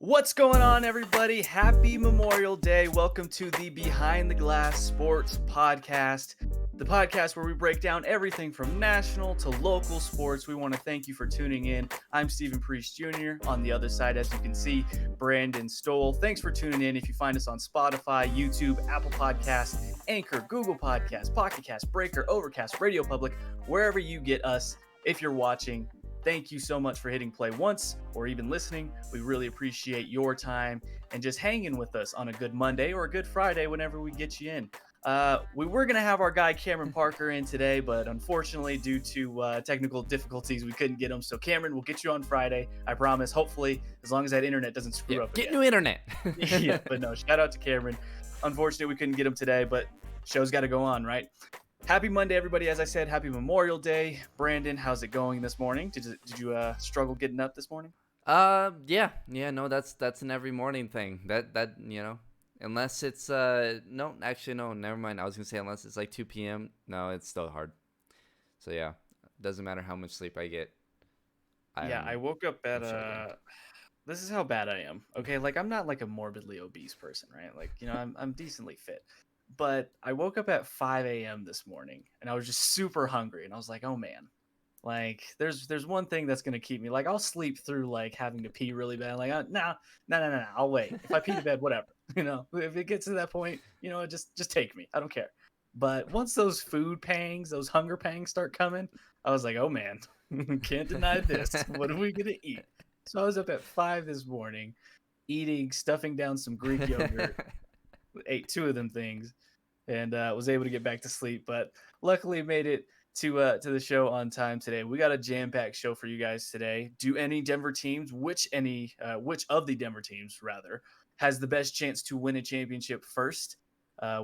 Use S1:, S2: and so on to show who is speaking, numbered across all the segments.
S1: What's going on, everybody? Happy Memorial Day. Welcome to the Behind the Glass Sports Podcast, the podcast where we break down everything from national to local sports. We want to thank you for tuning in. I'm Stephen Priest Jr. On the other side, as you can see, Brandon Stoll. Thanks for tuning in. If you find us on Spotify, YouTube, Apple Podcasts, Anchor, Google Podcasts, Pocket Cast, Breaker, Overcast, Radio Public, wherever you get us, if you're watching, thank you so much for hitting play once or even listening. We really appreciate your time and just hanging with us on a good Monday or a good Friday whenever we get you in. We were going to have our guy Cameron Parker in today, but unfortunately, due to technical difficulties, we couldn't get him. So, Cameron, we'll get you on Friday. I promise. Hopefully, as long as that internet doesn't screw up
S2: Get
S1: again.
S2: new internet.
S1: Yeah, but no, shout out to Cameron. Unfortunately, we couldn't get him today, but show's got to go on, right? Happy Monday, everybody. As I said, happy Memorial Day. Brandon, how's it going this morning? Did you struggle getting up this morning?
S2: Yeah, no, that's an every morning thing. That unless it's no, actually no, never mind. I was gonna say unless it's like 2 p.m. No, it's still hard. So yeah, doesn't matter how much sleep I get.
S1: I woke up at this is how bad I am. Okay, like I'm not like a morbidly obese person, right? Like I'm decently fit. But I woke up at 5 a.m. this morning and I was just super hungry and I was like, oh man, like there's one thing that's gonna keep me, like I'll sleep through like having to pee really bad. Like no, I'll wait. If I pee to bed, whatever. If it gets to that point, just take me. I don't care. But once those food pangs, those hunger pangs start coming, I was like, oh man, can't deny this. What are we gonna eat? So I was up at 5 this morning, stuffing down some Greek yogurt, ate 2 of them things, and was able to get back to sleep. But luckily made it to the show on time today. We got a jam-packed show for you guys today. Do any Denver teams, which of the Denver teams rather, has the best chance to win a championship first?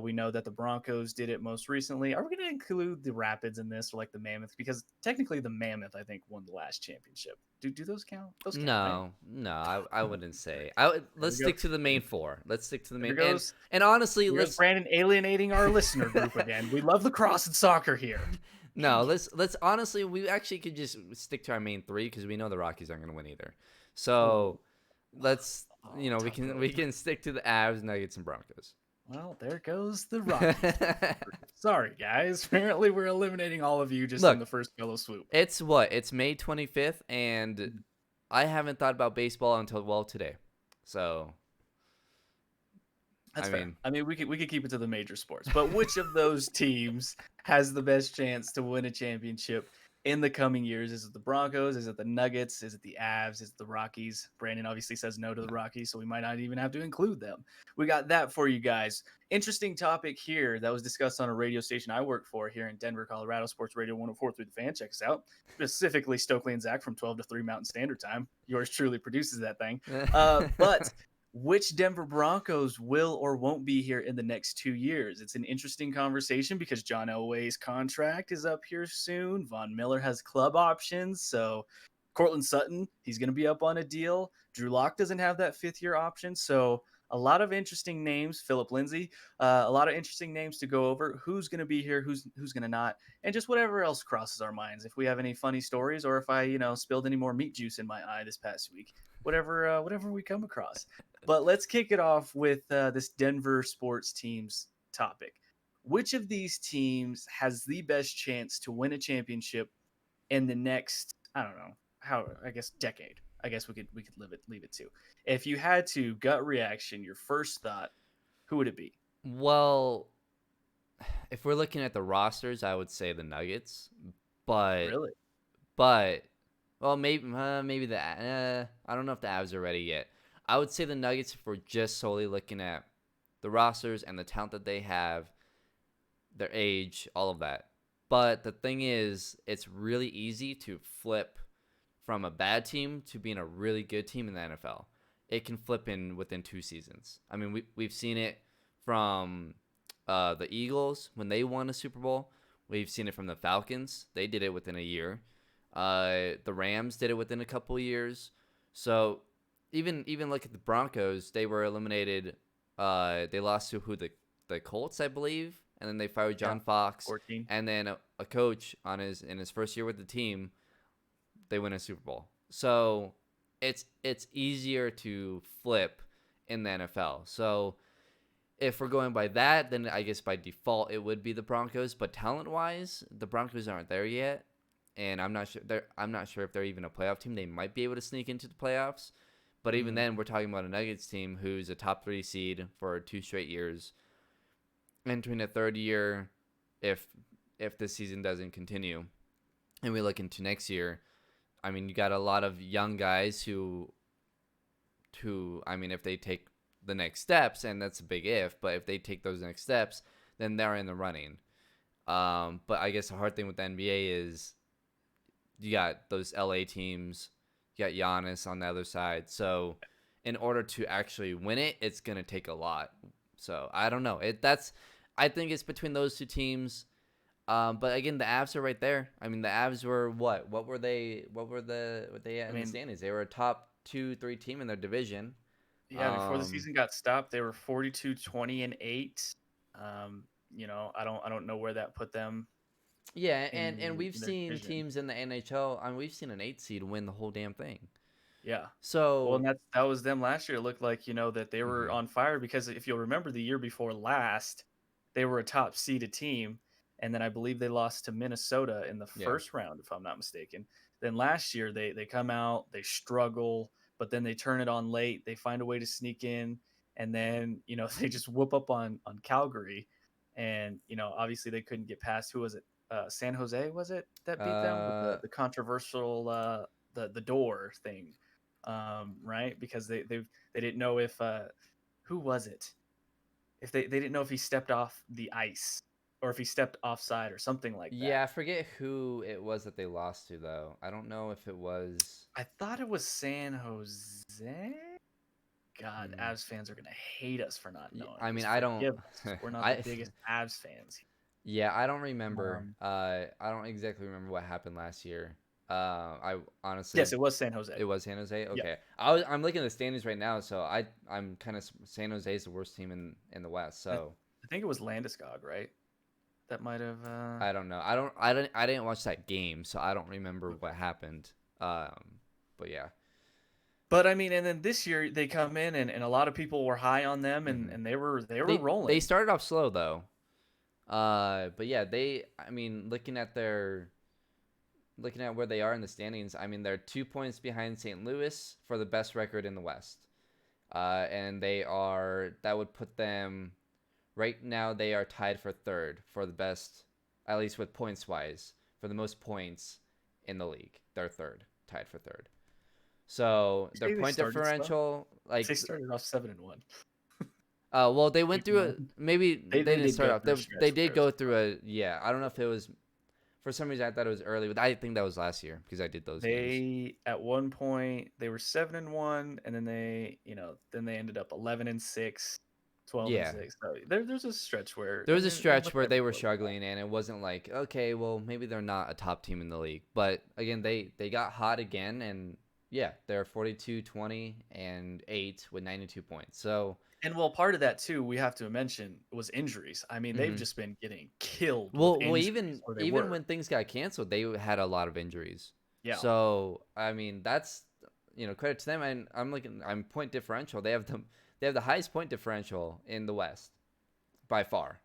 S1: We know that the Broncos did it most recently. Are we going to include the Rapids in this, or like the Mammoth? Because technically the Mammoth, I think, won the last championship. Do those count? Those count, right?
S2: No, I wouldn't say. Let's stick to the main four. Let's stick to the main. And honestly,
S1: let's Brandon alienating our listener group again. We love lacrosse and soccer here.
S2: No, let's honestly, we actually could just stick to our main 3 because we know the Rockies aren't going to win either. So let's we can stick to the Avs, Nuggets, and Broncos.
S1: Well, there goes the Rockies. Sorry, guys. Apparently, we're eliminating all of you just in the first fellow swoop.
S2: It's May 25th, and I haven't thought about baseball until today. So
S1: that's fair. I mean, we could keep it to the major sports, but which of those teams has the best chance to win a championship in the coming years? Is it the Broncos? Is it the Nuggets? Is it the Avs? Is it the Rockies? Brandon obviously says no to the Rockies, so we might not even have to include them. We got that for you guys. Interesting topic here that was discussed on a radio station I work for here in Denver, Colorado, Sports Radio 104 through the Fan. Check us out. Specifically, Stokely and Zach from 12 to 3 Mountain Standard Time. Yours truly produces that thing. But which Denver Broncos will or won't be here in the next 2 years? It's an interesting conversation because John Elway's contract is up here soon. Von Miller has club options. So Cortland Sutton, he's going to be up on a deal. Drew Lock doesn't have that 5th-year option. So a lot of interesting names. Philip Lindsay, a lot of interesting names to go over. Who's going to be here? Who's going to not? And just whatever else crosses our minds. If we have any funny stories, or if I spilled any more meat juice in my eye this past week, whatever we come across. But let's kick it off with this Denver sports teams topic. Which of these teams has the best chance to win a championship in the next, decade? I guess we could leave it to. If you had to, gut reaction, your first thought, who would it be?
S2: Well, if we're looking at the rosters, I would say the Nuggets. But
S1: really,
S2: well, maybe the I don't know if the Avs are ready yet. I would say the Nuggets if we're just solely looking at the rosters and the talent that they have, their age, all of that. But the thing is, it's really easy to flip from a bad team to being a really good team in the NFL. It can flip within 2 seasons. I mean, we've seen it from the Eagles when they won a Super Bowl. We've seen it from the Falcons. They did it within a year. The Rams did it within a couple years. So even look at the Broncos. They were eliminated. They lost to the Colts, I believe, and then they fired John Fox.
S1: 14.
S2: And then a coach in his first year with the team, they win a Super Bowl. So it's easier to flip in the NFL. So if we're going by that, then I guess by default it would be the Broncos. But talent wise, the Broncos aren't there yet, and I'm not sure if they're even a playoff team. They might be able to sneak into the playoffs, but even
S1: Mm.
S2: then, we're talking about a Nuggets team who's a top 3 seed for 2 straight years, entering a third year if this season doesn't continue, and we look into next year. I mean, you got a lot of young guys who I mean, if they take the next steps, and that's a big if, but if they take those next steps, then they're in the running. But I guess the hard thing with the NBA is you got those LA teams, you got Giannis on the other side. So in order to actually win it, it's gonna take a lot. So I don't know. I think it's between those two teams. But again, the Avs are right there. I mean, the Avs were what? What were they? What they
S1: I
S2: at in the
S1: mean,
S2: standings? They were a top 2, 3 team in their division.
S1: yeah, before the
S2: Um,
S1: season got stopped, they were 42-20-8. I don't know where that put them
S2: yeah, and
S1: in
S2: we've
S1: their
S2: seen
S1: division.
S2: teams in the NHL. I mean, we've seen an 8 seed win the whole damn thing.
S1: Yeah. Well, and
S2: So,
S1: that was them last year. It looked like, that they were
S2: mhm,
S1: on fire because if you'll remember the year before last, they were a top seeded team. And then I believe they lost to Minnesota in the
S2: yeah.
S1: first round, if I'm not mistaken. Then last year they come out, they struggle, but then they turn it on late. They find a way to sneak in, and then they just whoop up on Calgary, and obviously they couldn't get past who was it? San Jose was it that beat them with
S2: Uh,
S1: the controversial the door thing, right? Because they didn't know if who was it? If they didn't know if he stepped off the ice or if he stepped offside or something like
S2: yeah,
S1: that.
S2: I forget who it was that they lost to though. I don't know if it was.
S1: I thought it was San Jose. God,
S2: Hmm,
S1: Avs fans are gonna hate us for not knowing
S2: I mean,
S1: this.
S2: I don't.
S1: Forgive us. We're not the
S2: I
S1: biggest Avs fans.
S2: Yeah, I don't remember.
S1: Um,
S2: I don't exactly remember what happened last year. I honestly,
S1: yes, it was San Jose.
S2: it was San Jose.
S1: Yeah,
S2: Okay, I'm looking at the standings right now, so I'm kind of San Jose is the worst team in the West.
S1: I,
S2: So
S1: I think it was Landeskog, right? That might have.
S2: I don't know. I didn't watch that game, so I don't remember what
S1: Okay.
S2: happened. But yeah.
S1: But I mean, and then this year they come in and a lot of people were high on them
S2: Hmm.
S1: and they were
S2: They
S1: rolling.
S2: started off slow though. But yeah, I mean, looking at where they are in the standings, I mean, they're 2 points behind St. Louis for the best record in the West. And that would put them right now, they are tied for third for the best, at least with points wise, for the most points in the league. They're third, tied for third. So
S1: You
S2: their
S1: say they
S2: point
S1: started slow?
S2: differential,
S1: They
S2: like,
S1: started off 7-1.
S2: well, they went
S1: Keep in
S2: through
S1: mind.
S2: maybe
S1: They
S2: they
S1: they
S2: didn't
S1: did
S2: start
S1: go
S2: off.
S1: through a
S2: They
S1: stretch where
S2: did
S1: there was
S2: go
S1: a
S2: through yeah. I don't know if it was for some reason I thought it was early, but I think that was last year because I did those games.
S1: they at one point they were 7-1 and then they ended up 11-6, 12 and
S2: Yeah,
S1: 6. So there's a stretch where
S2: there
S1: I
S2: was a
S1: mean it
S2: stretch
S1: must
S2: where
S1: ebb
S2: they
S1: and
S2: were
S1: flow with that.
S2: struggling, and it wasn't like okay, well maybe they're not a top team in the league, but again they got hot again, and yeah, they're 42-20-8 with 92 points. So,
S1: And well, part of that too, we have to mention was injuries. I mean, they've
S2: mhm.
S1: just been getting killed with
S2: Well,
S1: injuries where they
S2: even
S1: were.
S2: when things got canceled, they had a lot of injuries.
S1: Yeah.
S2: So I mean, that's credit to them. And I'm point differential. They have the highest point differential in the West by far.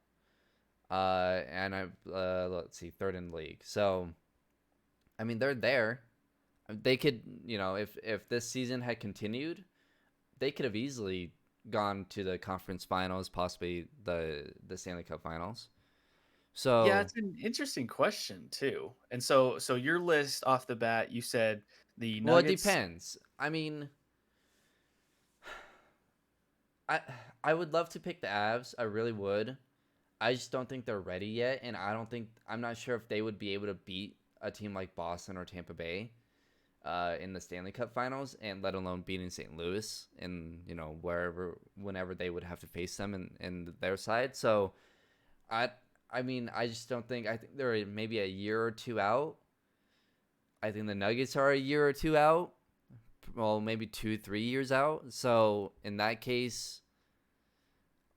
S2: And let's see, third in the league. So I mean, they're there. They could, if this season had continued, they could have easily gone to the conference finals, possibly the Stanley Cup finals.
S1: Yeah,
S2: So
S1: it's an interesting question too. And so your list off the bat, you said the
S2: well, it
S1: Nuggets.
S2: depends. I mean, I I would love to pick the Avs. I really would. I just don't think they're ready yet, and I'm not sure if they would be able to beat a team like Boston or Tampa Bay in the Stanley Cup Finals, and let alone beating St. Louis and whenever they would have to face them in their side. So I I mean I just don't think I think they're maybe a year or two out. I think the Nuggets are a year or two out. Well, maybe 2 3 years out. So in that case,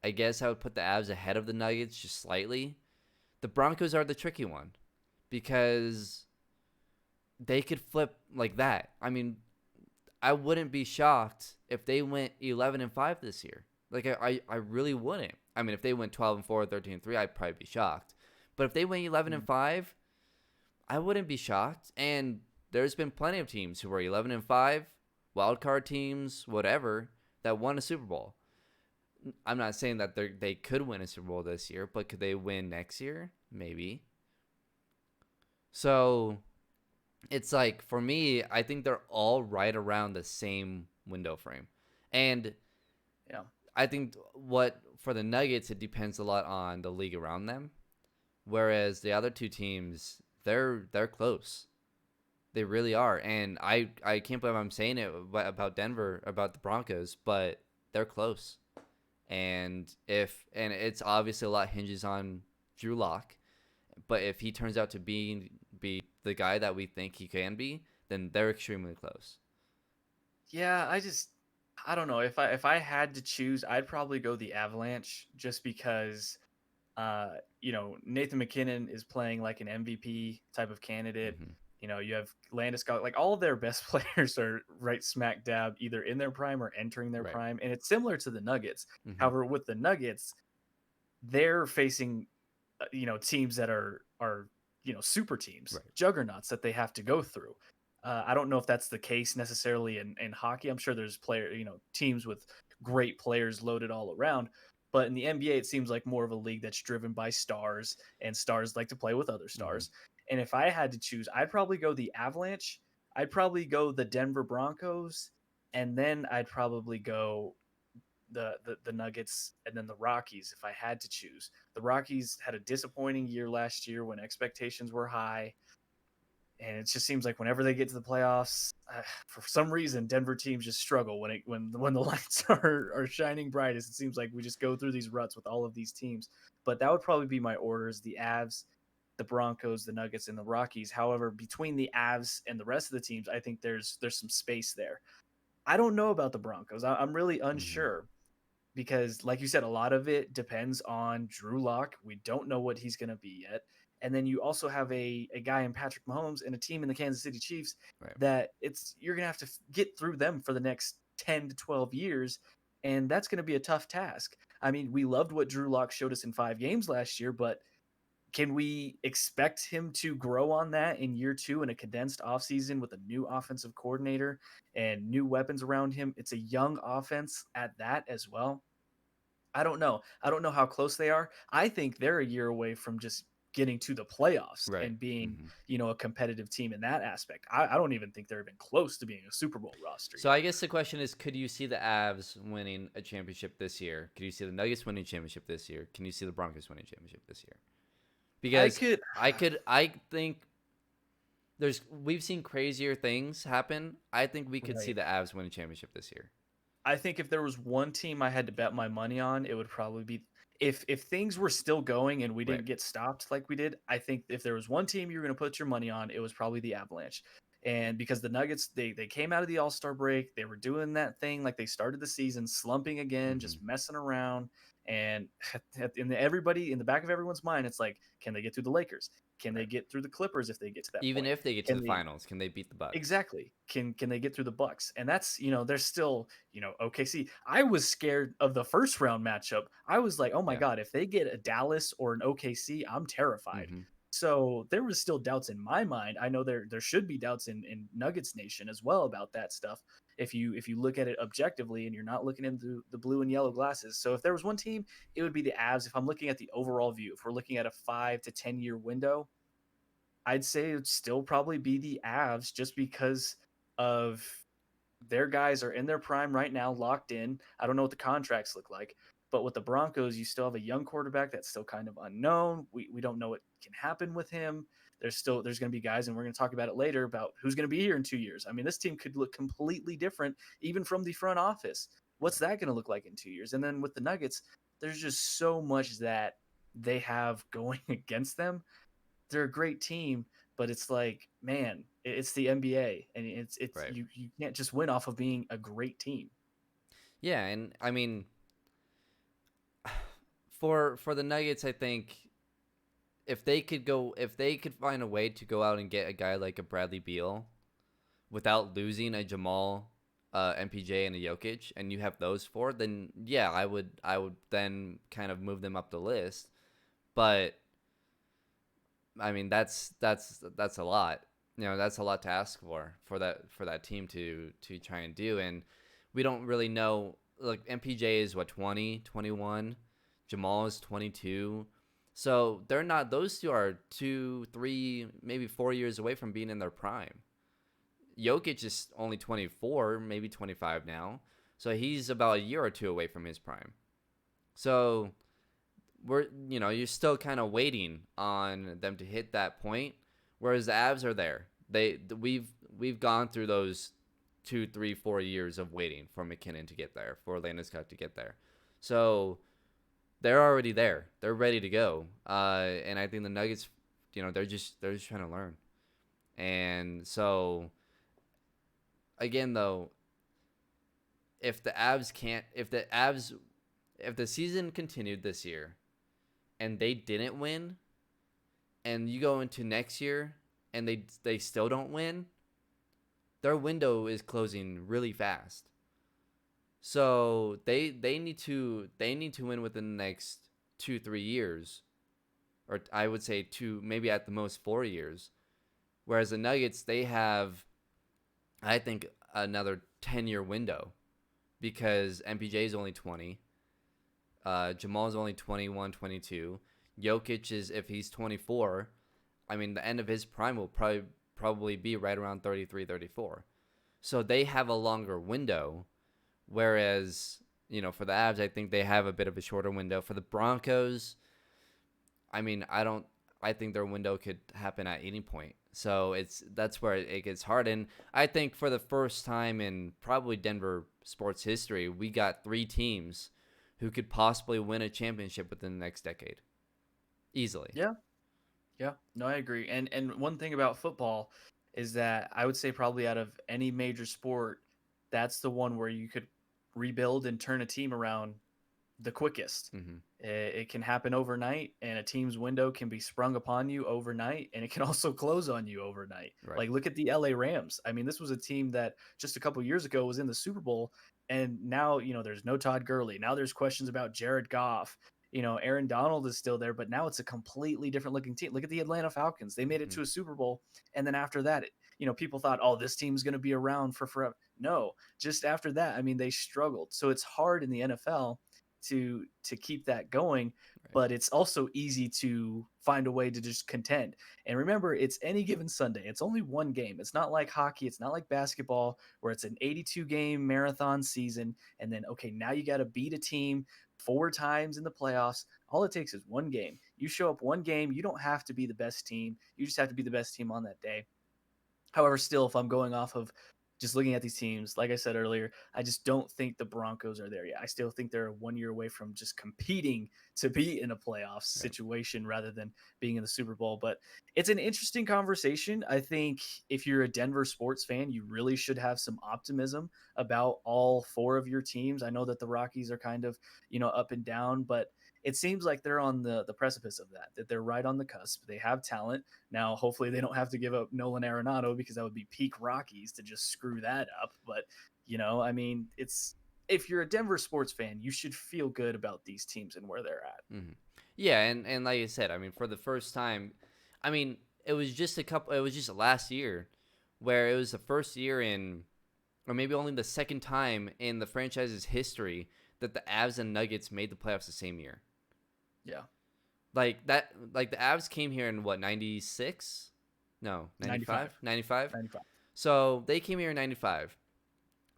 S2: I guess I would put the Avs ahead of the Nuggets just slightly. The Broncos are the tricky one because they could flip like that. I mean, I wouldn't be shocked if they went 11-5 this year. Like I really wouldn't. I mean, if they went 12-4, 13-3, I'd probably be shocked. But if they went 11 and
S1: Mm.
S2: 5, I wouldn't be shocked. And there's been plenty of teams who were 11-5, wild card teams, whatever, that won a Super Bowl. I'm not saying that they could win a Super Bowl this year, but could they win next year? Maybe. So it's like, for me, I think they're all right around the same window frame. And
S1: Yeah.
S2: I think what for the Nuggets, it depends a lot on the league around them. Whereas the other two teams, they're close. They really are. And I can't believe I'm saying it about Denver, about the Broncos, but they're close. And it's obviously a lot hinges on Drew Lock, but if he turns out to be the guy that we think he can be, then they're extremely close.
S1: Yeah, I don't know. If I had to choose, I'd probably go the Avalanche just because Nathan McKinnon is playing like an MVP type of candidate.
S2: Hmm.
S1: You have Landeskog, like all of their best players are right smack dab either in their prime or entering their
S2: Right.
S1: prime. And it's similar to the Nuggets.
S2: Hmm.
S1: However, with the Nuggets, they're facing teams that are super teams,
S2: Right.
S1: juggernauts that they have to go through. I don't know if that's the case necessarily in hockey. I'm sure there's teams with great players loaded all around, but in the NBA it seems like more of a league that's driven by stars, and stars like to play with other
S2: Hmm.
S1: stars. And if I had to choose, I'd probably go the Avalanche, I'd probably go the Denver Broncos, and then I'd probably go the Nuggets, and then the Rockies if I had to choose. The Rockies had a disappointing year last year when expectations were high, and it just seems like whenever they get to the playoffs, for some reason Denver teams just struggle when the lights are shining brightest. It seems like we just go through these ruts with all of these teams. But that would probably be my orders: the Avs, the Broncos, the Nuggets, and the Rockies. However, between the Avs and the rest of the teams, I think there's some space there. I don't know about the Broncos. I'm really
S2: Hmm.
S1: unsure because, like you said, a lot of it depends on Drew Lock. We don't know what he's going to be yet. And then you also have a guy in Patrick Mahomes and a team in the Kansas City Chiefs
S2: Right.
S1: that you're going to have to get through them for the next 10 to 12 years. And that's going to be a tough task. I mean, we loved what Drew Lock showed us in 5 games last year, but can we expect him to grow on that in year two in a condensed offseason with a new offensive coordinator and new weapons around him? It's a young offense at that as well. I don't know. I don't know how close they are. I think they're a year away from just getting to the playoffs
S2: Right.
S1: and being,
S2: Hmm.
S1: a competitive team in that aspect. I don't even think they're even close to being a Super Bowl roster
S2: So
S1: yet.
S2: I guess the question is, could you see the Avs winning a championship this year? Could you see the Nuggets winning a championship this year? Can you see the Broncos winning a championship this year?
S1: I
S2: Because
S1: could,
S2: I think we've seen crazier things happen. I think we could see
S1: right.
S2: the Avs win a championship this year.
S1: I think if there was one team I had to bet my money on, it would probably be if things were still going and we
S2: Right.
S1: didn't get stopped like we did. I think if there was one team you were going to put your money on, it was probably the Avalanche. And because the Nuggets, they came out of the All-Star break, they were doing that thing like they started the season, slumping again,
S2: Hmm.
S1: just messing around. And everybody in the back of everyone's mind, it's like, can they get through the Lakers? Can they
S2: Right.
S1: get through the Clippers if they get to that
S2: Even
S1: point?
S2: if they get to
S1: Can
S2: the
S1: they
S2: finals, can they beat the Bucks?
S1: Exactly. Can they get through the Bucks? And that's, there's still, OKC. I was scared of the first round matchup. I was like, "Oh my
S2: Yeah.
S1: god, if they get a Dallas or an OKC, I'm terrified."
S2: Hmm.
S1: So, there was still doubts in my mind. I know there should be doubts in Nuggets Nation as well about that stuff. If you look at it objectively and you're not looking into the blue and yellow glasses. So, if there was one team, it would be the Avs. If I'm looking at the overall view, if we're looking at a 5 to 10-year window, I'd say it'd still probably be the Avs just because of their guys are in their prime right now, locked in. I don't know what the contracts look like, but with the Broncos, you still have a young quarterback that's still kind of unknown. We don't know what can happen with him. There's going to be guys, and we're going to talk about it later about who's going to be here in 2 years. I mean, this team could look completely different even from the front office. What's that going to look like in 2 years? And then with the Nuggets, there's just so much that they have going against them. They're a great team, but it's like, man, it's the NBA, and it's
S2: Right.
S1: you can't just win off of being a great team.
S2: Yeah, and I mean, for the Nuggets, I think if they could find a way to go out and get a guy like a Bradley Beal without losing a Jamal MPJ and a Jokic, and you have those four, then yeah, I would then kind of move them up the list. But I mean, that's a lot. That's a lot to ask for that team to try and do, and we don't really know. Like MPJ is what 20, 21, Jamal is 22, so they're not. Those two are 2, 3, maybe 4 years away from being in their prime. Jokic is only 24, maybe 25 now, so he's about a year or two away from his prime. So you're still kind of waiting on them to hit that point, whereas the Avs are there. We've gone through those 2, 3, 4 years of waiting for McKinnon to get there, for Landeskog to get there. So they're already there. They're ready to go. And I think the Nuggets, they're just trying to learn. And so again, though, if the Avs can't, if the season continued this year and they didn't win, and you go into next year and they still don't win, their window is closing really fast. So they need to win within the next 2 3 years, or I would say two, maybe at the most 4 years. Whereas the Nuggets, they have, I think, another 10-year window, because MPJ is only 20, Jamal's only 21, 22. Jokic is, if he's 24, I mean, the end of his prime will probably be right around 33, 34. So they have a longer window, whereas, for the Avs, I think they have a bit of a shorter window. For the Broncos, I mean, I think their window could happen at any point. So that's where it gets hard. And I think for the first time in probably Denver sports history, we got three teams who could possibly win a championship within the next decade, easily.
S1: Yeah. Yeah, no, I agree. And one thing about football is that I would say probably out of any major sport, that's the one where you could rebuild and turn a team around the quickest.
S2: Mm-hmm.
S1: It can happen overnight, and a team's window can be sprung upon you overnight, and it can also close on you overnight.
S2: Right.
S1: Like, look at the LA Rams. I mean, this was a team that just a couple years ago was in the Super Bowl, and now, there's no Todd Gurley. Now there's questions about Jared Goff. Aaron Donald is still there, but now it's a completely different looking team. Look at the Atlanta Falcons. They made it
S2: Mm-hmm.
S1: to a Super Bowl, and then after that, people thought, oh, this team's going to be around for forever. No, just after that, I mean, they struggled. So it's hard in the NFL to keep that going,
S2: Right.
S1: but it's also easy to find a way to just contend. And remember, it's any given Sunday. It's only one game. It's not like hockey, it's not like basketball where it's an 82 game marathon season, and then okay, now you got to beat a team 4 times in the playoffs. All it takes is one game. You show up one game, you don't have to be the best team. You just have to be the best team on that day. However, still, if I'm going off of just looking at these teams, like I said earlier, I just don't think the Broncos are there yet. I still think they're 1 year away from just competing to be in a playoff
S2: Right.
S1: situation rather than being in the Super Bowl. But it's an interesting conversation. I think if you're a Denver sports fan, you really should have some optimism about all four of your teams. I know that the Rockies are kind of, up and down, but it seems like they're on the precipice of that they're right on the cusp. They have talent. Now, hopefully, they don't have to give up Nolan Arenado, because that would be peak Rockies to just screw that up. But, I mean, if you're a Denver sports fan, you should feel good about these teams and where they're at.
S2: Mm-hmm. Yeah, and like I said, I mean, for the first time, I mean, it was just last year where it was the first year in, or maybe only the second time in the franchise's history that the Avs and Nuggets made the playoffs the same year.
S1: Yeah.
S2: Like that, like the Avs came here in what, 96? No, 95? 95?
S1: 95.
S2: So they came here in 95.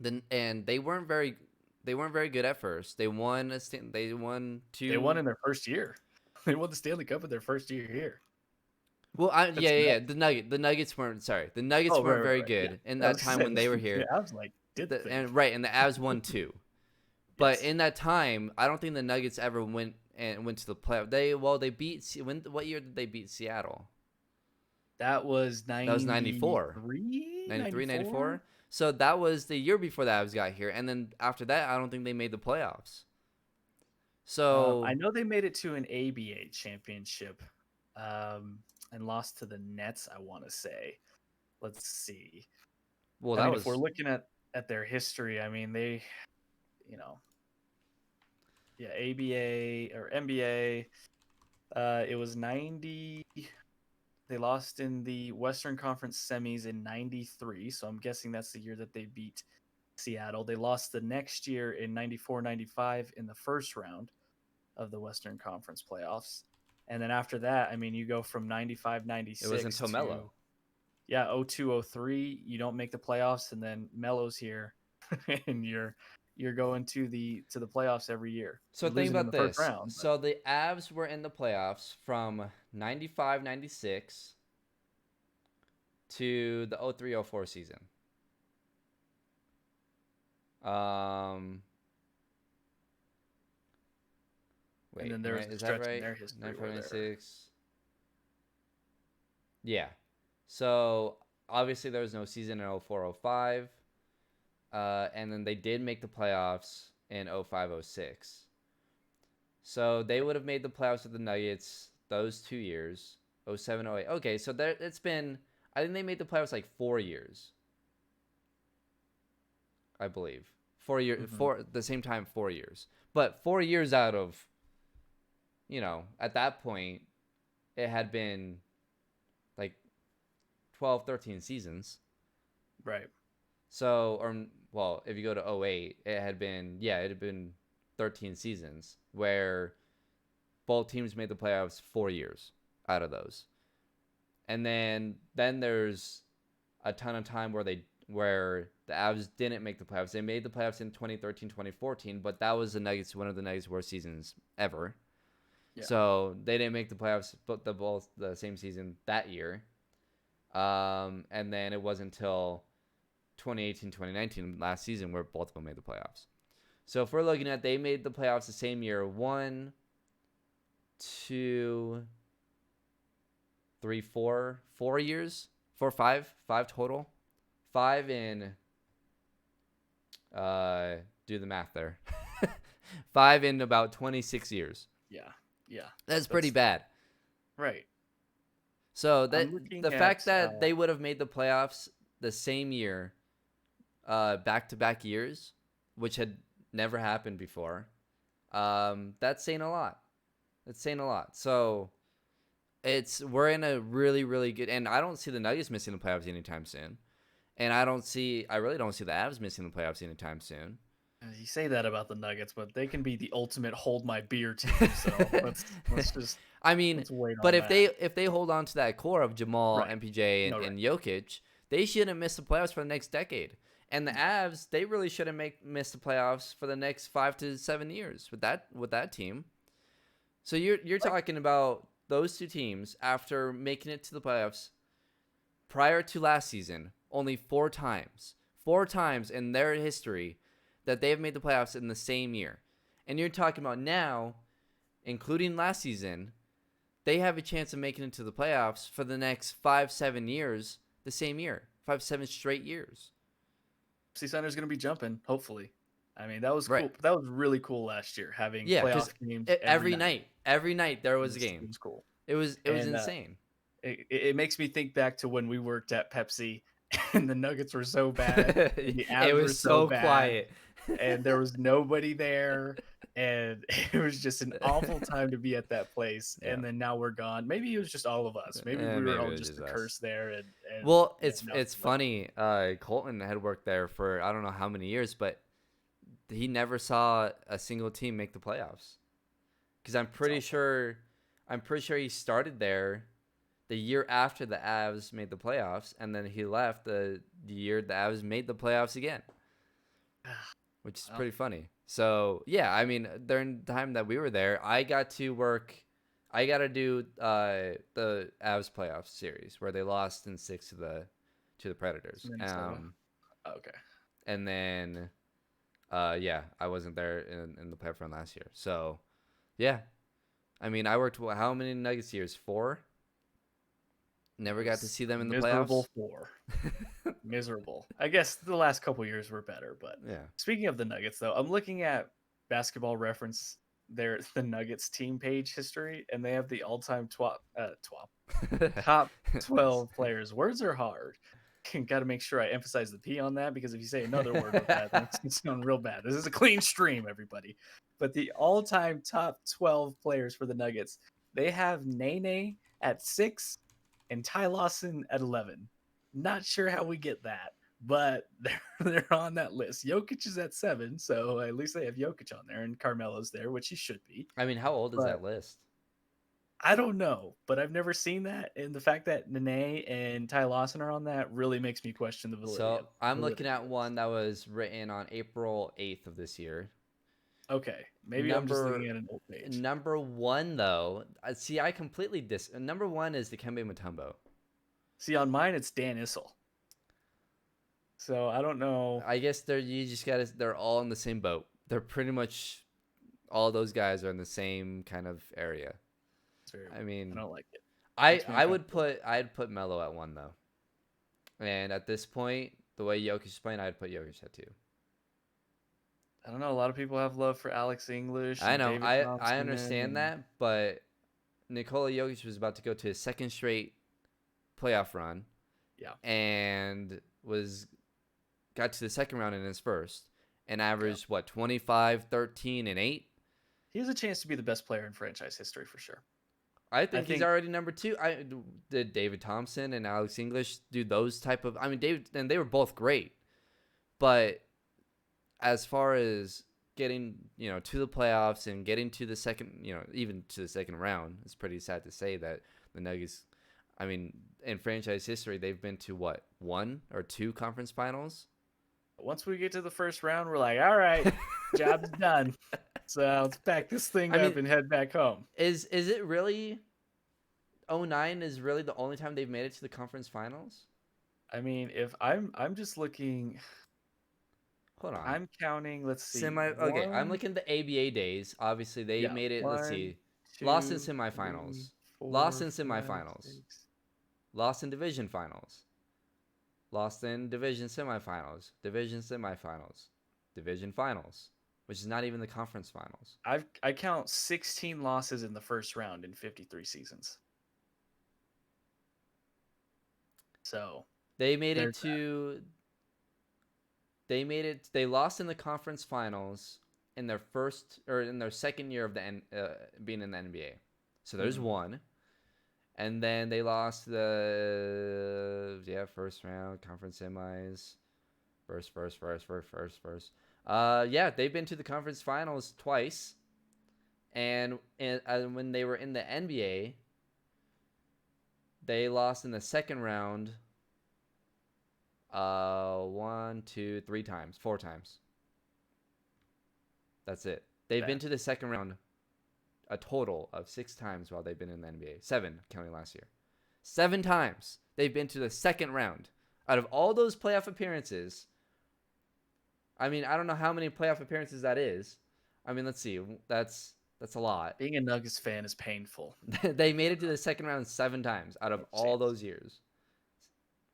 S2: Then, and they weren't very good at first. They won they won
S1: They won
S2: two.
S1: in their first year. They won the Stanley Cup in their first year here.
S2: Well, yeah,
S1: That's
S2: yeah, yeah.
S1: nuts.
S2: The Nuggets weren't, sorry. The Nuggets
S1: Oh,
S2: weren't
S1: right.
S2: very
S1: Yeah.
S2: good in
S1: I
S2: that
S1: was
S2: time
S1: saying
S2: when they were
S1: the
S2: here.
S1: Avs did things.
S2: And the Avs won two. But
S1: Yes.
S2: in that time, I don't think the Nuggets ever went to the playoff. They beat what year did they beat Seattle?
S1: That was
S2: That was 94.
S1: 93,
S2: 93,
S1: 94.
S2: 94. So that was the year before the Avs got here, and then after that, I don't think they made the playoffs.
S1: I
S2: So,
S1: know they made it to an ABA championship, and lost to the Nets, I want to say. Let's see.
S2: well,
S1: I
S2: that
S1: mean, if we're
S2: was
S1: looking at at their history, I mean, they, you know, yeah, ABA or NBA, it was 90. They lost in the Western Conference semis in 93. So I'm guessing that's the year that they beat Seattle. They lost the next year in 94, 95 in the first round of the Western Conference playoffs. And then after that, I mean, you go from 95,
S2: It was
S1: 96
S2: until
S1: to,
S2: Melo.
S1: yeah, 02, 03. You don't make the playoffs. And then Melo's here and you're going to the playoffs every year.
S2: So
S1: You're
S2: think
S1: losing in
S2: about
S1: the first
S2: this.
S1: round, but
S2: So the Avs were in the playoffs from 95, 96 to the 03-04 season.
S1: and
S2: Wait,
S1: then
S2: am
S1: there
S2: I,
S1: was a
S2: is that
S1: stretch in
S2: right?
S1: their history where
S2: 95,
S1: they're
S2: 96. Yeah. So obviously there was no season in 04-05. And then they did make the playoffs in 05-06. So they would have made the playoffs with the Nuggets those 2 years, 07-08. Okay, so there it's been. I think they made the playoffs like 4 years, I believe. 4 years,
S1: Mhm.
S2: the same time, 4 years. But 4 years out of, at that point, it had been like 12, 13 seasons.
S1: Right.
S2: So, or well, if you go to 08, it had been 13 seasons where both teams made the playoffs 4 years out of those. And then there's a ton of time where the Avs didn't make the playoffs. They made the playoffs in 2013, 2014, but that was one of the Nuggets' worst seasons ever.
S1: Yeah.
S2: So they didn't make the playoffs, but both the same season that year. And then it wasn't until 2018, 2019, last season, where both of them made the playoffs. So if we're looking at, they made the playoffs the same year, 1, 2, 3, 4 years, 4, 5 total, 5 in. Do the math there. 5 in about 26 years.
S1: Yeah. Yeah.
S2: That's pretty bad.
S1: Right.
S2: So
S1: I'm
S2: that the
S1: looking
S2: fact
S1: at
S2: that they would have made the playoffs the same year, back-to-back years, which had never happened before, that's saying a lot. That's saying a lot. So we're in a really, really good, and I don't see the Nuggets missing the playoffs anytime soon, and I really don't see the Avs missing the playoffs anytime soon.
S1: you say that about the Nuggets, but they can be the ultimate hold my beer team. So let's just
S2: I mean,
S1: let's wait
S2: but
S1: on
S2: if
S1: that.
S2: they hold on to that core of Jamal,
S1: Right.
S2: MPJ,
S1: No, right.
S2: and Jokic, they shouldn't miss the playoffs for the next decade. And the Avs, they really shouldn't miss the playoffs for the next 5 to 7 years with that team. So you're talking about those two teams after making it to the playoffs prior to last season only 4 times in their history that they have made the playoffs in the same year. And you're talking about now, including last season, they have a chance of making it to the playoffs for the next 5-7 years, the same year, 5-7 straight years.
S1: Center's going to be jumping. Hopefully, I mean that was
S2: Right.
S1: cool. That was really cool last year having
S2: Yeah,
S1: playoff
S2: because
S1: games
S2: every night there was a
S1: It
S2: game.
S1: was cool.
S2: It was
S1: And
S2: insane.
S1: it makes me think back to when we worked at Pepsi, and the Nuggets were so bad, and the
S2: It
S1: Avs were
S2: was
S1: so
S2: so
S1: bad,
S2: quiet.
S1: and there was nobody there, and it was just an awful time to be at that place.
S2: Yeah.
S1: And then now we're gone. Maybe it was just all of us. Maybe we were
S2: Maybe
S1: all
S2: it was
S1: just
S2: just
S1: a
S2: us.
S1: curse there. And
S2: Well,
S1: yeah,
S2: it's funny. Colton had worked there for I don't know how many years, but he never saw a single team make the playoffs. Because I'm pretty sure he started there the year after the Avs made the playoffs, and then he left the year the Avs made the playoffs again, which is pretty funny. So yeah, I mean, during the time that we were there, I got to do the Avs playoff series where they lost in 6 to the Predators.
S1: Okay.
S2: And then yeah, I wasn't there in the playoff run last year. So yeah, I mean, I worked how many Nuggets years? 4. Never got to see them in the
S1: miserable
S2: playoffs.
S1: Miserable. I guess the last couple years were better, but
S2: Yeah.
S1: Speaking of the Nuggets, though, I'm looking at Basketball Reference, the Nuggets team page history, and they have the all-time top 12 players. Words are hard. Got to make sure I emphasize the P on that, because if you say another word with that, then it's going to sound real bad. This is a clean stream, everybody. But the all-time top 12 players for the Nuggets, they have Nene at 6 and Ty Lawson at 11. Not sure how we get that, but they're on that list. Jokic is at 7, so at least they have Jokic on there, and Carmelo's there, which he should be.
S2: I mean, how old is
S1: But
S2: that list?
S1: I don't know, but I've never seen that, and the fact that Nene and Ty Lawson are on that really makes me question the
S2: So I'm looking
S1: validity
S2: at
S1: of
S2: one
S1: this.
S2: that was written on April 8th of this year.
S1: Okay, maybe I'm just looking
S2: Number
S1: at an old page.
S2: number one though, see, I completely number one is Dikembe Mutombo.
S1: See, on mine it's Dan Issel, so I don't know.
S2: I guess they're all in the same boat. They're pretty much all those guys are in the same kind of area.
S1: It's very
S2: I
S1: weird. I
S2: mean,
S1: don't like it.
S2: I
S1: Makes me
S2: I would
S1: uncomfortable.
S2: I'd put Melo at 1 though. And at this point, the way Jokic is playing, I'd put Jokic at 2.
S1: I don't know. A lot of people have love for Alex English
S2: I
S1: and
S2: know.
S1: David
S2: I
S1: Thompson,
S2: understand
S1: and
S2: that, but Nikola Jokic was about to go to his second straight playoff run
S1: yeah,
S2: and got to the second round in his first and
S1: yeah,
S2: averaged what, 25, 13 and 8.
S1: he has a chance to be the best player in franchise history for sure.
S2: I
S1: I
S2: think he's
S1: think
S2: already number 2. I did David Thompson and Alex English do those type of, I mean, David, and they were both great. But as far as getting, to the playoffs and getting to the second, even to the second round, it's pretty sad to say that the Nuggets, I mean, in franchise history, they've been to what, 1 or 2 conference finals?
S1: once we get to the first round, we're like, all right, job's done. So let's pack this thing
S2: I
S1: up
S2: mean,
S1: and head back home.
S2: is it really, 09 is really the only time they've made it to the conference finals?
S1: I mean, if I'm just looking,
S2: Hold on.
S1: I'm counting. Let's see,
S2: Okay, I'm
S1: one,
S2: looking at the ABA days. Obviously, they
S1: yeah,
S2: made it, let's
S1: one,
S2: see. Lost in
S1: two, three,
S2: semifinals. Lost
S1: four,
S2: in
S1: five,
S2: semifinals.
S1: six.
S2: Lost in division finals. Lost in division semifinals. Division semifinals. Division finals, which is not even the conference finals.
S1: I count 16 losses in the first round in 53 seasons. So
S2: They made it
S1: there's that.
S2: to they lost in the conference finals in their second year of being in the NBA. So there's
S1: Mhm.
S2: one. And then they lost the first round conference semis. First. Yeah, they've been to the conference finals twice. And when they were in the NBA, they lost in the second round 1, 2, 3 times, 4 times. That's it. They've been to the second round a total of 6 times while they've been in the NBA. 7, counting last year. 7 times they've been to the second round. Out of all those playoff appearances, I mean, I don't know how many playoff appearances that is. I mean, let's see. That's a lot.
S1: Being a Nuggets fan is painful.
S2: They made it to the second round 7 times out of all those years.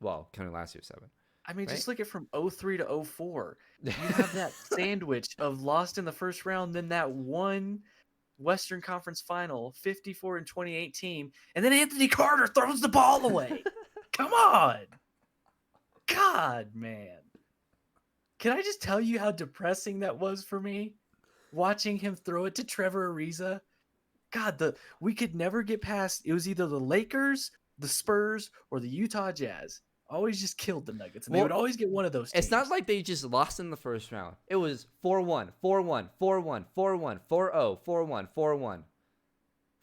S2: Well, counting last year, 7.
S1: I mean,
S2: Right?
S1: just look at from 03 to 04. You have that sandwich of lost in the first round, then that one Western Conference final, 54 and 28 team, and then Anthony Carter throws the ball away. Come on. God, man. Can I just tell you how depressing that was for me? Watching him throw it to Trevor Ariza. God, we could never get past, it was either the Lakers, the Spurs, or the Utah Jazz. Always just killed the Nuggets, and they would always get one of those teams.
S2: It's not like they just lost in the first round. It was 4-1, 4-1, 4-1, 4-1, 4-0, 4-1, 4-1,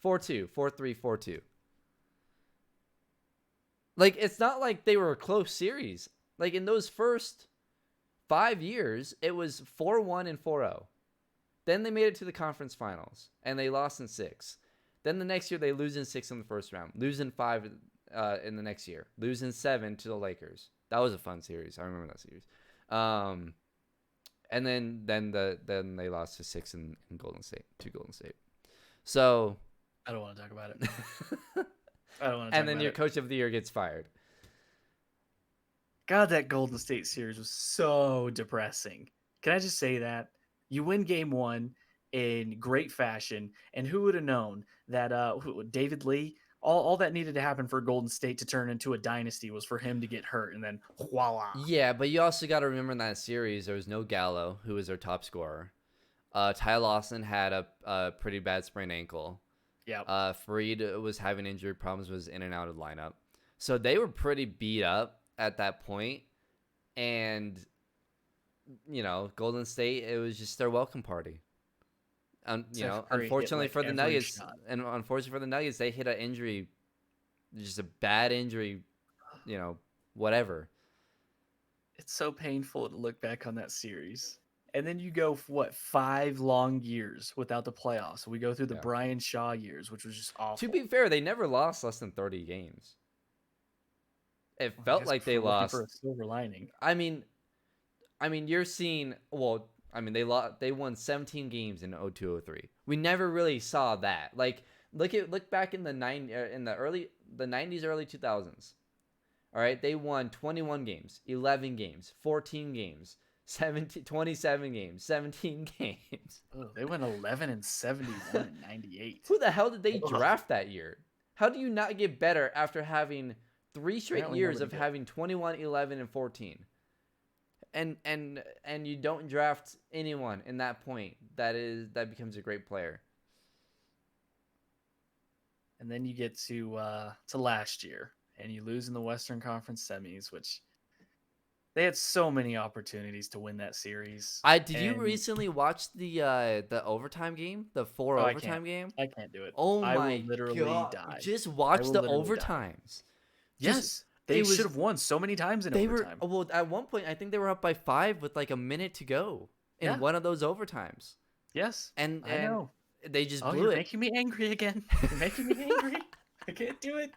S2: 4-2, 4-3, 4-2. Like, it's not like they were a close series. Like, in those first 5 years, it was 4-1 and 4-0. Then they made it to the conference finals, and they lost in 6. Then the next year, they lose in 6 in the first round, lose in 5 in the next year, lose in 7 to the Lakers. That was a fun series. I remember that series. And then they lost to 6 in Golden State, to Golden State. So
S1: I don't want to talk about it. I don't want to talk about it.
S2: And then your coach of the year gets fired.
S1: God, that Golden State series was so depressing. Can I just say that? You win game 1 in great fashion, and who would have known that David Lee All that needed to happen for Golden State to turn into a dynasty was for him to get hurt, and then voila.
S2: Yeah, but you also got to remember in that series there was no Gallo, who was their top scorer. Ty Lawson had a pretty bad sprained ankle.
S1: Yep.
S2: Fareed was having injury problems, was in and out of the lineup. So they were pretty beat up at that point. And, Golden State, it was just their welcome party. Unfortunately for the Nuggets, they hit an injury, just a bad injury, whatever.
S1: It's so painful to look back on that series. And then you go, 5 long years without the playoffs. We go through the Brian Shaw years, which was just awful.
S2: To be fair, they never lost less than 30 games. It felt like they lost.
S1: For a silver lining.
S2: I mean, you're seeing. Well, they won 17 games in 02-03. We never really saw that. Like, look back in the 90s, early 2000s. All right, they won 21 games, 11 games, 14 games. 27 games, 17 games.
S1: Oh, they went 11-71 in 98.
S2: Who the hell did they draft that year? How do you not get better after having 3 straight years of having 21, 11, and 14? And you don't draft anyone in that point that becomes a great player.
S1: And then you get to last year, and you lose in the Western Conference semis, which they had so many opportunities to win that series.
S2: Did you recently watch the overtime game, the 4 overtime game?
S1: I can't do it.
S2: Oh
S1: I
S2: my
S1: will literally
S2: God.
S1: die.
S2: Just watch the overtimes.
S1: Yes, they should have won so many times in overtime.
S2: Well, at one point, I think they were up by 5 with like a minute to go in one of those overtimes.
S1: Yes,
S2: and
S1: I know.
S2: They just blew
S1: you're
S2: it.
S1: Making me angry again. You're making me angry. I can't do it.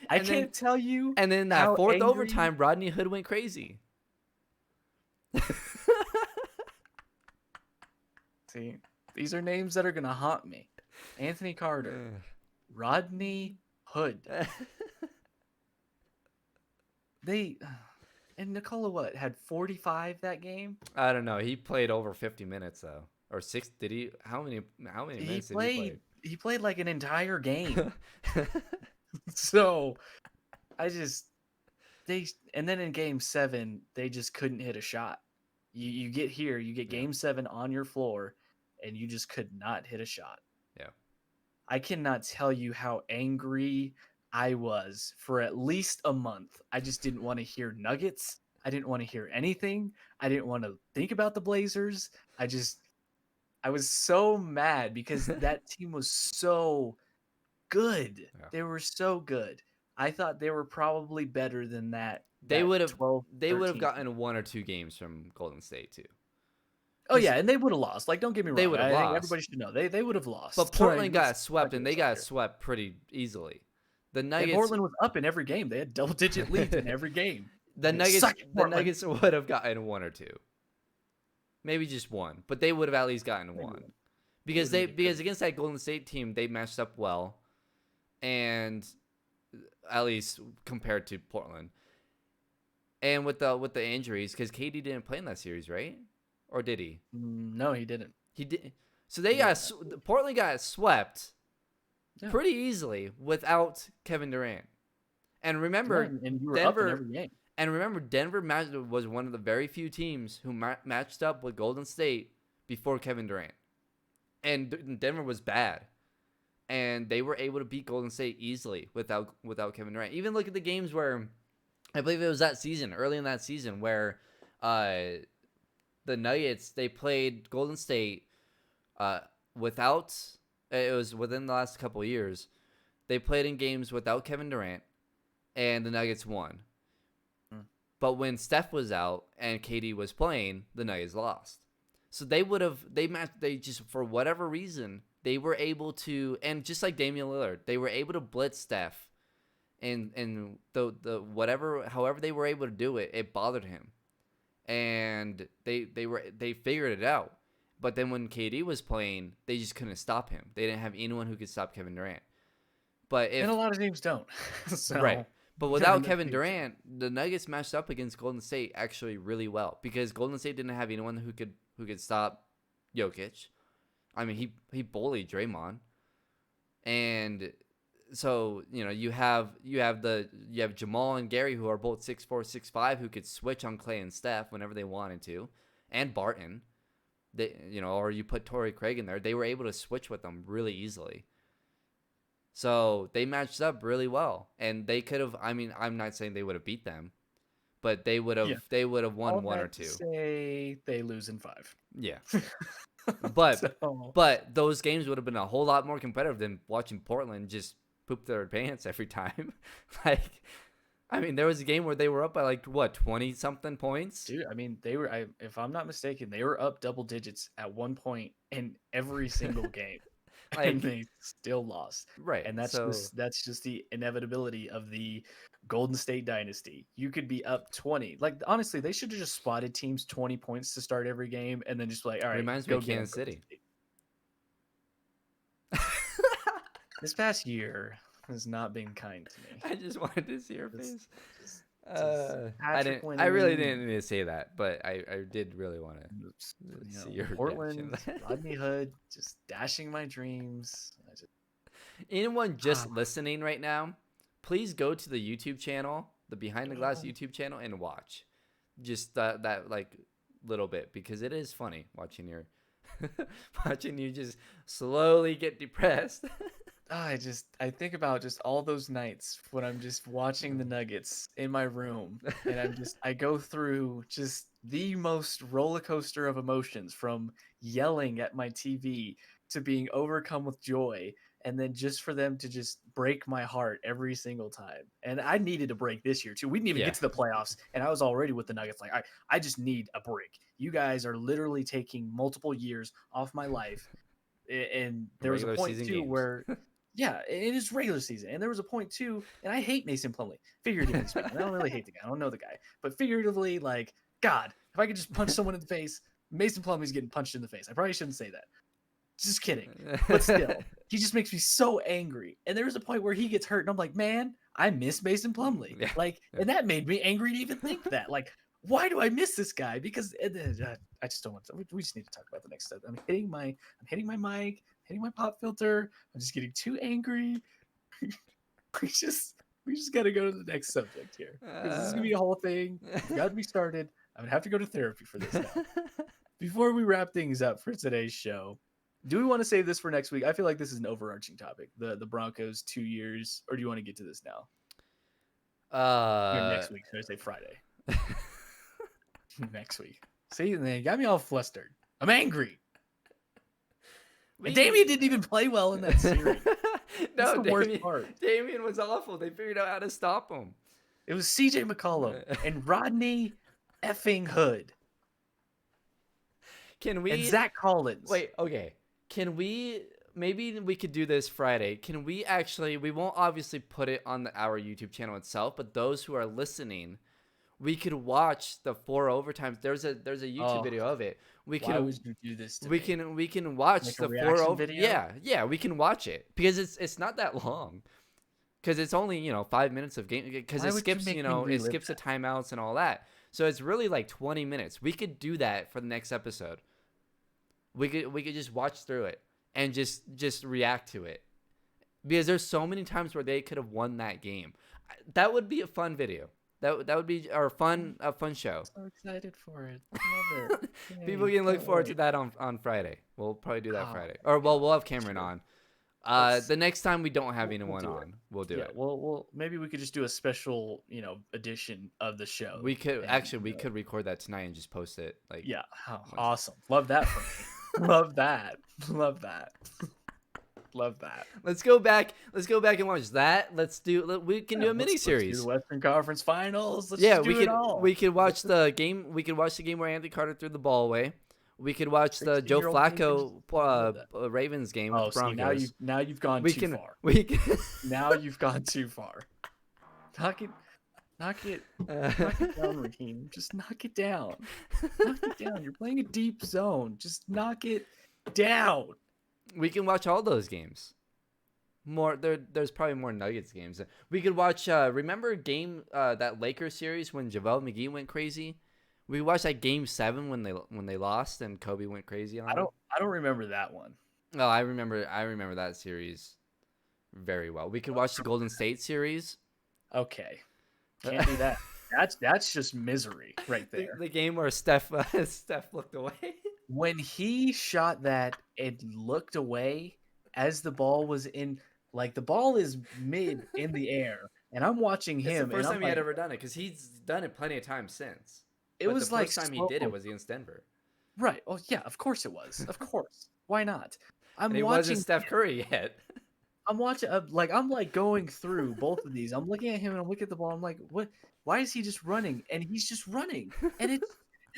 S1: I can't tell you.
S2: And then that 4th overtime, Rodney Hood went crazy.
S1: See, these are names that are gonna haunt me. Anthony Carter, Rodney Hood. And Nikola had 45 that game.
S2: I don't know. He played over 50 minutes though, or 6. Did he? How many minutes did he play?
S1: He played like an entire game. So, and then in game 7 they just couldn't hit a shot. You get game 7 on your floor, and you just could not hit a shot.
S2: Yeah.
S1: I cannot tell you how angry I was for at least a month. I just didn't want to hear Nuggets. I didn't want to hear anything. I didn't want to think about the Blazers. I was so mad because that team was so good.
S2: Yeah.
S1: They were so good. I thought they were probably better than that.
S2: They would have gotten 1 or 2 games from Golden State too.
S1: Oh yeah, and they would have lost. Like, don't get me wrong.
S2: They would have lost.
S1: Everybody should know they would have lost.
S2: But Portland got swept, and they got swept pretty easily. The Nuggets.
S1: And Portland was up in every game. They had double-digit leads in every game.
S2: The Nuggets would have gotten 1 or 2, maybe just 1, but they would have at least gotten 1 because against that Golden State team they matched up well, and at least compared to Portland. And with the injuries, because KD didn't play in that series, right? Or did he?
S1: No, he didn't.
S2: He did. So Portland got swept pretty easily without Kevin Durant. And remember,
S1: and you were up in every game.
S2: And remember, Denver was one of the very few teams who matched up with Golden State before Kevin Durant. And Denver was bad. And they were able to beat Golden State easily without Kevin Durant. Even look at the games where, I believe it was early in that season, where the Nuggets, they played Golden State without, it was within the last couple of years, they played in games without Kevin Durant, and the Nuggets won. But when Steph was out and KD was playing, the Nuggets lost. So they just, for whatever reason, they were able to, and just like Damian Lillard, they were able to blitz Steph, and however they were able to do it, it bothered him. And they figured it out. But then when KD was playing, they just couldn't stop him. They didn't have anyone who could stop Kevin Durant. And
S1: a lot of teams don't. So.
S2: Right. But without Kevin Durant, the Nuggets matched up against Golden State actually really well, because Golden State didn't have anyone who could stop Jokic. I mean, he bullied Draymond, and so you have Jamal and Gary, who are both 6'4", 6'5", who could switch on Clay and Steph whenever they wanted to, and Barton. Or you put Torrey Craig in there, they were able to switch with them really easily. So they matched up really well, and they could have. I mean, I'm not saying they would have beat them, but they would
S1: Yeah.
S2: have. They would have
S1: All
S2: won one or
S1: that to
S2: two.
S1: say they lose in 5.
S2: Yeah, but
S1: So,
S2: but those games would have been a whole lot more competitive than watching Portland just poop their pants every time. Like, I mean, there was a game where they were up by like what 20 something points.
S1: dude, I mean, if I'm not mistaken, they were up double digits at one point in every single game, and
S2: Like,
S1: they still lost.
S2: right?
S1: And
S2: So
S1: that's just the inevitability of the Golden State dynasty. You could be up 20. Like, honestly, they should have just spotted teams 20 points to start every game, and then just like, all right,
S2: reminds me
S1: go
S2: of
S1: get 'em,
S2: Kansas
S1: Golden
S2: City.
S1: State. This past year has not been kind to me.
S2: I just wanted to see your
S1: Just,
S2: face.
S1: just,
S2: I
S1: Patrick
S2: didn't. I really
S1: winning,
S2: didn't need to say that, but I did really want to see your reaction.
S1: Portland, Rodney Hood, just dashing my dreams.
S2: Anyone just listening right now, please go to the YouTube channel, the Behind the Glass YouTube channel, and watch just that like little bit, because it is funny watching watching you just slowly get depressed.
S1: I think about just all those nights when I'm just watching the Nuggets in my room, and I go through just the most roller coaster of emotions, from yelling at my TV to being overcome with joy, and then just for them to just break my heart every single time. And I needed a break this year too. We didn't even
S2: Yeah,
S1: get to the playoffs, and I was already with the Nuggets. Like, I just need a break. You guys are literally taking multiple years off my life. And there was a
S2: regular
S1: point
S2: season
S1: too
S2: games.
S1: where, yeah, it is regular season, and there was a point too, and I hate Mason Plumlee, figuratively speaking. I don't really hate the guy. I don't know the guy, but figuratively, like, God, if I could just punch someone in the face, Mason Plumlee's getting punched in the face. I probably shouldn't say that. Just kidding, but still, he just makes me so angry. And there was a point where he gets hurt, and I'm like, man, I miss Mason Plumlee.
S2: Yeah.
S1: Like, and that made me angry to even think that. Like, why do I miss this guy? Because I just don't want to. We just need to talk about the next step. I'm hitting my mic, hitting my pop filter. I'm just getting too angry. we just got to go to the next subject here, because this is gonna be a whole thing. We've got to be started. I'm gonna have to go to therapy for this now. Before we wrap things up for today's show, do we want to save this for next week? I feel like this is an overarching topic. The Broncos 2 years, or do you want to get to this now? Or next week, Thursday, Friday. Next week. See, they got me all flustered. I'm angry. And Damian didn't even play well in that series. That's
S2: No,
S1: the worst part.
S2: Damian was awful. They figured out how to stop him.
S1: It was CJ McCollum and Rodney effing Hood.
S2: Can we
S1: And Zach Collins.
S2: wait? Okay. Can we? Maybe we could do this Friday. Can we actually? We won't obviously put it on our YouTube channel itself, but those who are listening, we could watch the 4 overtimes. There's a YouTube video of it. We
S1: Why
S2: can
S1: would you do this to
S2: we
S1: me?
S2: can watch
S1: Like a
S2: the 4
S1: reaction
S2: over.
S1: video?
S2: Yeah, we can watch it because it's not that long. Because it's only 5 minutes of game. Because
S1: Why
S2: it
S1: would you
S2: skips
S1: make me
S2: it
S1: relive
S2: skips the
S1: that?
S2: timeouts and all that. So it's really like 20 minutes. We could do that for the next episode. We could just watch through it and just react to it, because there's so many times where they could have won that game. That would be a fun video. That would be a fun show.
S1: So excited for it. Love it.
S2: People
S1: Yay,
S2: can look
S1: can't
S2: forward to
S1: wait.
S2: that on Friday. We'll probably do that
S1: Oh,
S2: Friday. Or well, we'll have Cameron
S1: true.
S2: on.
S1: Let's-
S2: The next time we don't have
S1: we'll
S2: anyone
S1: do it.
S2: on, we'll do
S1: Yeah,
S2: it.
S1: well, maybe we could just do a special, edition of the show.
S2: We could
S1: and,
S2: we could record that tonight and just post it. Like,
S1: Yeah, awesome. Love that for me. Love that. Love that. Love that.
S2: let's go back and watch that. We can do a mini
S1: Let's do
S2: series.
S1: the Western Conference Finals. Let's
S2: Yeah,
S1: just do it all.
S2: we could watch the game. We could watch the game where Anthony Carter threw the ball away. We could watch the Joe
S1: 16-year-old
S2: Flacco Ravens game with
S1: Oh,
S2: the
S1: see,
S2: Broncos.
S1: now you've gone
S2: we
S1: too
S2: can
S1: far.
S2: we can
S1: Now you've gone too far. Knock it down, Raheem. Just knock it down. Knock it down. You're playing a deep zone. Just knock it down.
S2: we can watch all those games. There's probably more Nuggets games. We could watch. Remember that Lakers series when JaVale McGee went crazy? We watched that game 7 when they lost and Kobe went crazy on
S1: I
S2: them.
S1: don't remember that one.
S2: Oh, I remember that series very well. We could watch the Golden State series.
S1: Okay, can't do that. That's just misery right
S2: the,
S1: there.
S2: the game where Steph Steph looked away.
S1: When he shot that and looked away as the ball was in, like the ball is mid in the air, and I'm watching
S2: It's the
S1: him, and
S2: first
S1: I'm
S2: time he had
S1: like,
S2: ever done it because he's done it plenty of times since.
S1: it
S2: But the
S1: was like
S2: first time he did it
S1: slow.
S2: was against Denver,
S1: Right. Oh yeah, of course it was. Of course. Why not?
S2: and
S1: I'm
S2: he wasn't
S1: watching.
S2: Steph Curry yet.
S1: I'm watching. I'm like going through both of these. I'm looking at him and I'm looking at the ball. I'm like, what? Why is he just running? And he's just running. And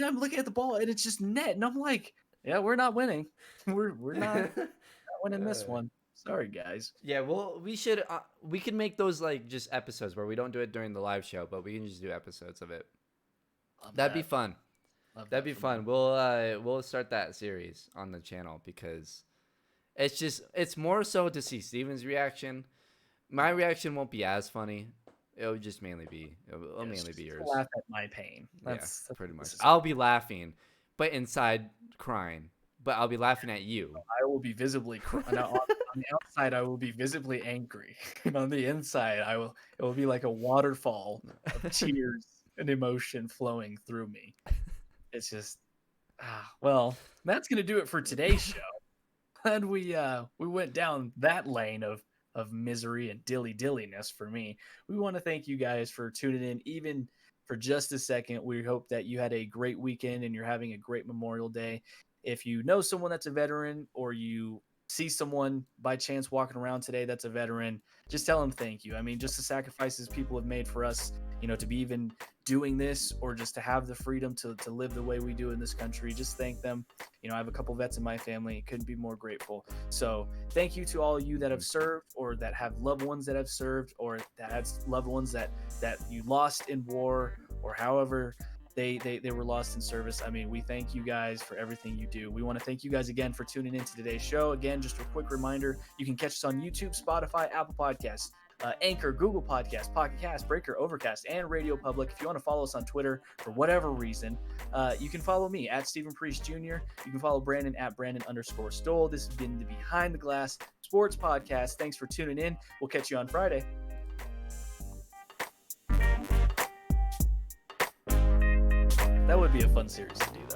S1: I'm looking at the ball and it's just net. And I'm like, yeah, we're not winning. We're not winning this
S2: Uh,
S1: one. Sorry, guys.
S2: yeah, well, we could make those like just episodes where we don't do it during the live show, but we can just do episodes of it.
S1: Love
S2: That'd be
S1: that.
S2: fun.
S1: Love
S2: That'd
S1: that
S2: be
S1: for
S2: fun.
S1: me.
S2: We'll start that series on the channel because it's more so to see Steven's reaction. My reaction won't be as funny. It'll just mainly be
S1: Yes,
S2: mainly
S1: just
S2: be
S1: to
S2: yours.
S1: laugh at my pain.
S2: Yeah,
S1: That's
S2: pretty
S1: what
S2: much.
S1: this is.
S2: I'll be laughing, but inside crying. But I'll be laughing at you.
S1: I will be visibly on the outside. I will be visibly angry, and on the inside, It will be like a waterfall of tears and emotion flowing through me. It's just, well, that's gonna do it for today's show. Glad we went down that lane of misery and dilliness for me. We want to thank you guys for tuning in, even for just a second. We hope that you had a great weekend and you're having a great Memorial Day. If you know someone that's a veteran or you see someone by chance walking around today that's a veteran, just tell them thank you. I mean, just the sacrifices people have made for us, to be even doing this or just to have the freedom to live the way we do in this country, just thank them. I have a couple vets in my family. Couldn't be more grateful. So thank you to all of you that have served or that have loved ones that have served or that have loved ones that you lost in war or however they were lost in service. I mean, we thank you guys for everything you do. We want to thank you guys again for tuning into today's show. Again, just a quick reminder, you can catch us on YouTube, Spotify, Apple Podcasts, Anchor, Google Podcasts, Pocket Cast, Breaker, Overcast, and Radio Public. If you want to follow us on Twitter for whatever reason, you can follow me at Stephen Priest Jr. You can follow Brandon at Brandon_Stoll. This has been the Behind the Glass Sports Podcast. Thanks for tuning in. We'll catch you on Friday. That would be a fun series to do, though.